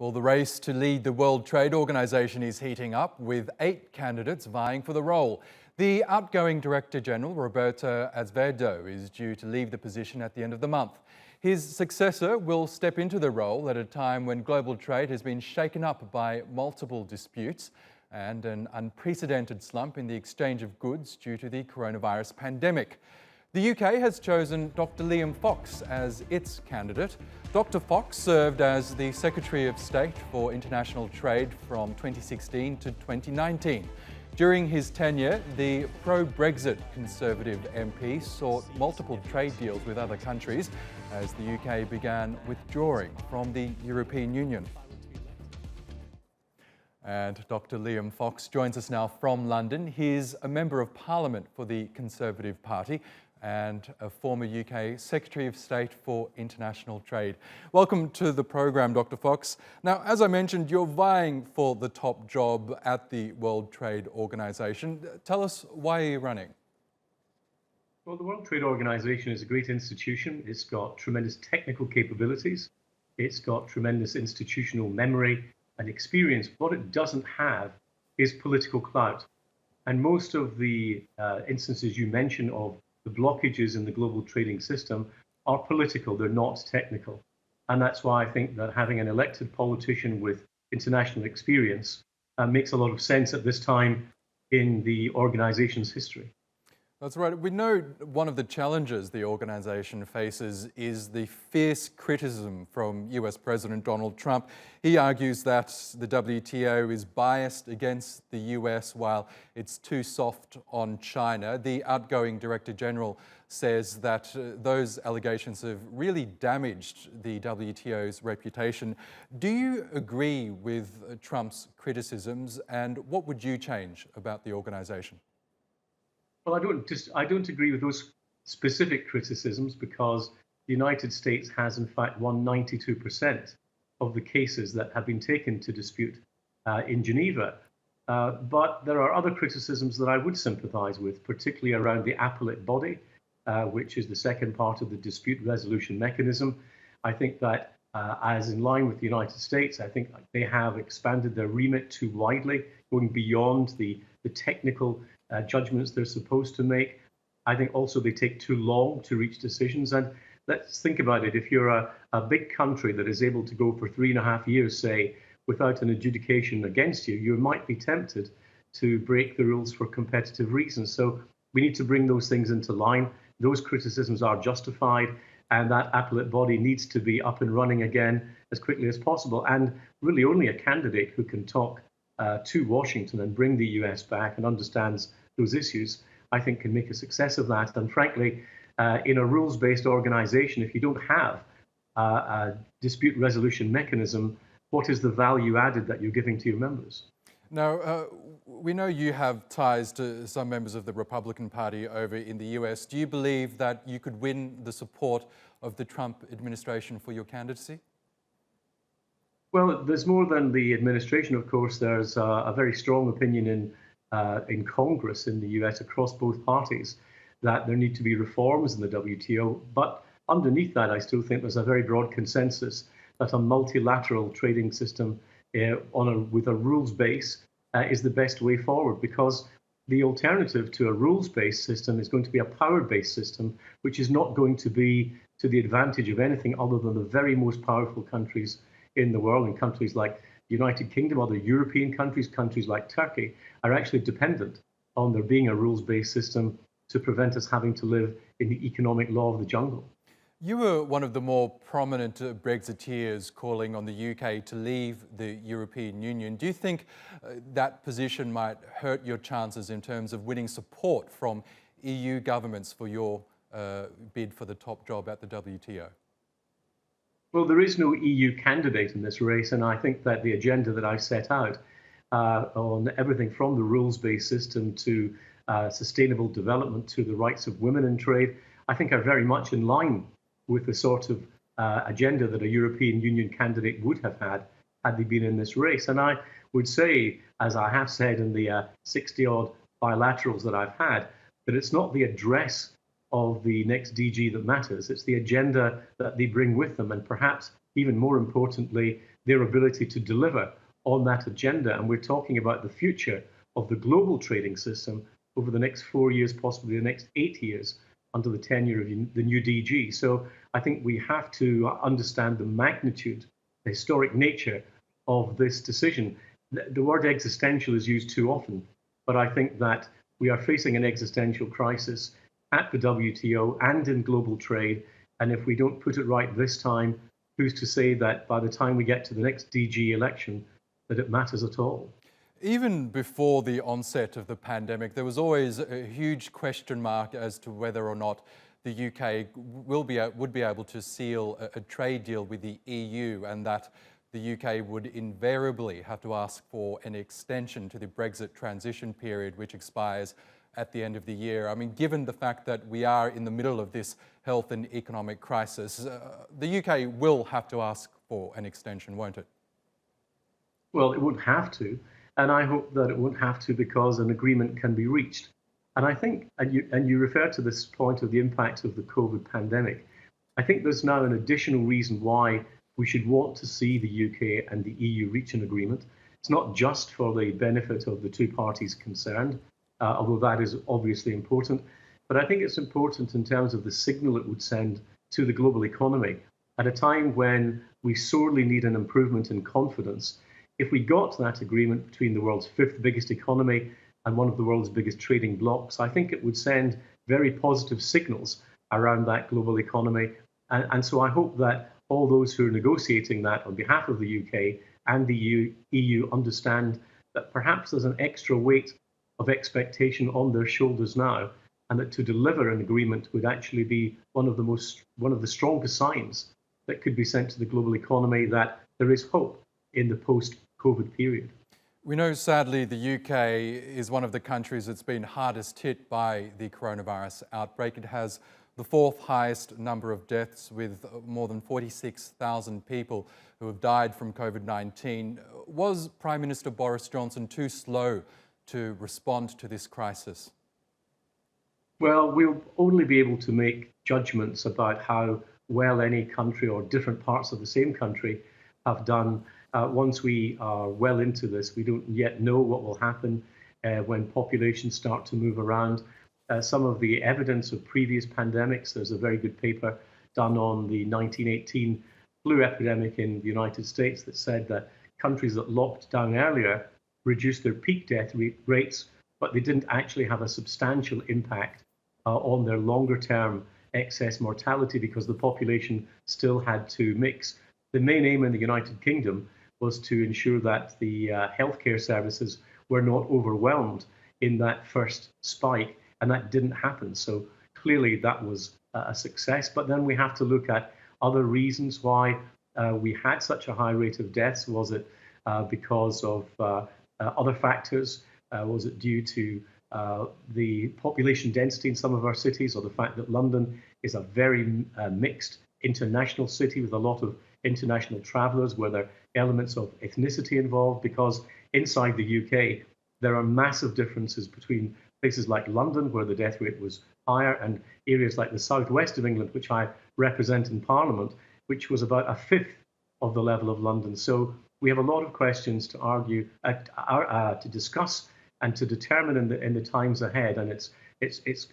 Well, the race to lead the World Trade Organization is heating up, with 8 candidates vying for the role. The outgoing Director General, Roberto Azevedo, is due to leave the position at the end of the month. His successor will step into the role at a time when global trade has been shaken up by multiple disputes and an unprecedented slump in the exchange of goods due to the coronavirus pandemic. The UK has chosen Dr. Liam Fox as its candidate. Dr. Fox served as the Secretary of State for International Trade from 2016 to 2019. During his tenure, the pro-Brexit Conservative MP sought multiple trade deals with other countries as the UK began withdrawing from the European Union. And Dr. Liam Fox joins us now from London. He's a Member of Parliament for the Conservative Party and a former UK Secretary of State for International Trade. Welcome to the program, Dr. Fox. Now, as I mentioned, you're vying for the top job at the World Trade Organization. Tell us, why are you running? Well, the World Trade Organization is a great institution. It's got tremendous technical capabilities. It's got tremendous institutional memory and experience. What it doesn't have is political clout. And most of the instances you mentioned of the blockages in the global trading system are political, they're not technical. And that's why I think that having an elected politician with international experience makes a lot of sense at this time in the organization's history. That's right. We know one of the challenges the organisation faces is the fierce criticism from US President Donald Trump. He argues that the WTO is biased against the US while it's too soft on China. The outgoing Director General says that those allegations have really damaged the WTO's reputation. Do you agree with Trump's criticisms, and what would you change about the organisation? Well, I don't agree with those specific criticisms, because the United States has in fact won 92% of the cases that have been taken to dispute in Geneva. But there are other criticisms that I would sympathize with, particularly around the appellate body, which is the second part of the dispute resolution mechanism. I think that as in line with the United States, I think they have expanded their remit too widely, going beyond the technical judgments they're supposed to make. I think also they take too long to reach decisions. And let's think about it. If you're a big country that is able to go for 3.5 years, say, without an adjudication against you, you might be tempted to break the rules for competitive reasons. So we need to bring those things into line. Those criticisms are justified, and that appellate body needs to be up and running again as quickly as possible. And really only a candidate who can talk to Washington and bring the US back and understands those issues, I think, can make a success of that. And frankly, in a rules-based organization, if you don't have a dispute resolution mechanism, what is the value added that you're giving to your members? Now, we know you have ties to some members of the Republican Party over in the US. Do you believe that you could win the support of the Trump administration for your candidacy? Well, there's more than the administration, of course. There's a very strong opinion in Congress in the US across both parties that there need to be reforms in the WTO. But underneath that, I still think there's a very broad consensus that a multilateral trading system with a rules base is the best way forward, because the alternative to a rules-based system is going to be a power-based system, which is not going to be to the advantage of anything other than the very most powerful countries in the world. And countries like the United Kingdom, other European countries, countries like Turkey, are actually dependent on there being a rules-based system to prevent us having to live in the economic law of the jungle. You were one of the more prominent Brexiteers calling on the UK to leave the European Union. Do you think that position might hurt your chances in terms of winning support from EU governments for your bid for the top job at the WTO? Well, there is no EU candidate in this race, and I think that the agenda that I set out on everything from the rules-based system to sustainable development to the rights of women in trade, I think are very much in line with the sort of agenda that a European Union candidate would have had they been in this race. And I would say, as I have said in the 60-odd bilaterals that I've had, that it's not the address of the next DG that matters. It's the agenda that they bring with them. And perhaps even more importantly, their ability to deliver on that agenda. And we're talking about the future of the global trading system over the next 4 years, possibly the next 8 years, under the tenure of the new DG. So I think we have to understand the magnitude, the historic nature of this decision. The word existential is used too often, but I think that we are facing an existential crisis at the WTO and in global trade. And if we don't put it right this time, who's to say that by the time we get to the next DG election, that it matters at all? Even before the onset of the pandemic, there was always a huge question mark as to whether or not the UK would be able to seal a trade deal with the EU, and that the UK would invariably have to ask for an extension to the Brexit transition period, which expires at the end of the year. I mean, given the fact that we are in the middle of this health and economic crisis, the UK will have to ask for an extension, won't it? Well, it won't have to. And I hope that it won't have to, because an agreement can be reached. And I think, and you refer to this point of the impact of the COVID pandemic, I think there's now an additional reason why we should want to see the UK and the EU reach an agreement. It's not just for the benefit of the two parties concerned, although that is obviously important, but I think it's important in terms of the signal it would send to the global economy at a time when we sorely need an improvement in confidence. If we got that agreement between the world's fifth biggest economy and one of the world's biggest trading blocs, I think it would send very positive signals around that global economy. And so I hope that all those who are negotiating that on behalf of the UK and the EU understand that perhaps there's an extra weight of expectation on their shoulders now, and that to deliver an agreement would actually be one of the strongest signs that could be sent to the global economy that there is hope in the post-COVID period. We know, sadly, the UK is one of the countries that's been hardest hit by the coronavirus outbreak. It has the fourth highest number of deaths, with more than 46,000 people who have died from COVID-19. Was Prime Minister Boris Johnson too slow to respond to this crisis? Well, we'll only be able to make judgments about how well any country or different parts of the same country have done once we are well into this. We don't yet know what will happen when populations start to move around. Some of the evidence of previous pandemics, there's a very good paper done on the 1918 flu epidemic in the United States that said that countries that locked down earlier reduced their peak death rates, but they didn't actually have a substantial impact on their longer term excess mortality, because the population still had to mix. The main aim in the United Kingdom was to ensure that the healthcare services were not overwhelmed in that first spike, and that didn't happen. So clearly that was a success. But then we have to look at other reasons why we had such a high rate of deaths. Was it because of other factors? Was it due to the population density in some of our cities, or the fact that London is a very mixed international city with a lot of international travellers? Were there elements of ethnicity involved? Because inside the UK, there are massive differences between places like London, where the death rate was higher, and areas like the southwest of England, which I represent in Parliament, which was about a fifth of the level of London. So we have a lot of questions to argue, to discuss, and to determine in the times ahead. And it's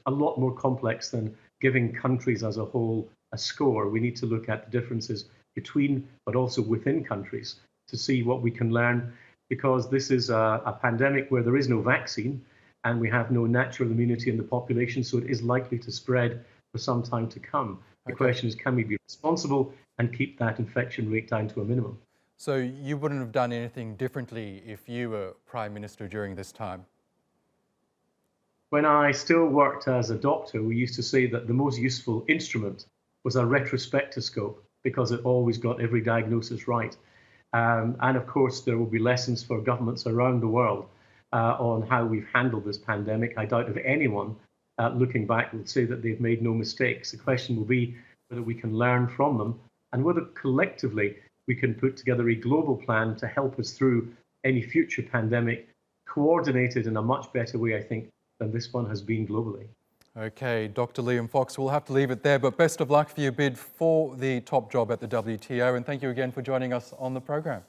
a lot more complex than giving countries as a whole a score. We need to look at the differences between, but also within countries, to see what we can learn, because this is a pandemic where there is no vaccine and we have no natural immunity in the population, so it is likely to spread for some time to come. The question is, can we be responsible and keep that infection rate down to a minimum? So you wouldn't have done anything differently if you were Prime Minister during this time? When I still worked as a doctor, we used to say that the most useful instrument was a retrospectoscope, because it always got every diagnosis right. And of course, there will be lessons for governments around the world on how we've handled this pandemic. I doubt if anyone looking back will say that they've made no mistakes. The question will be whether we can learn from them, and whether collectively we can put together a global plan to help us through any future pandemic, coordinated in a much better way, I think, than this one has been globally. Okay, Dr. Liam Fox, we'll have to leave it there, but best of luck for your bid for the top job at the WTO, and thank you again for joining us on the program.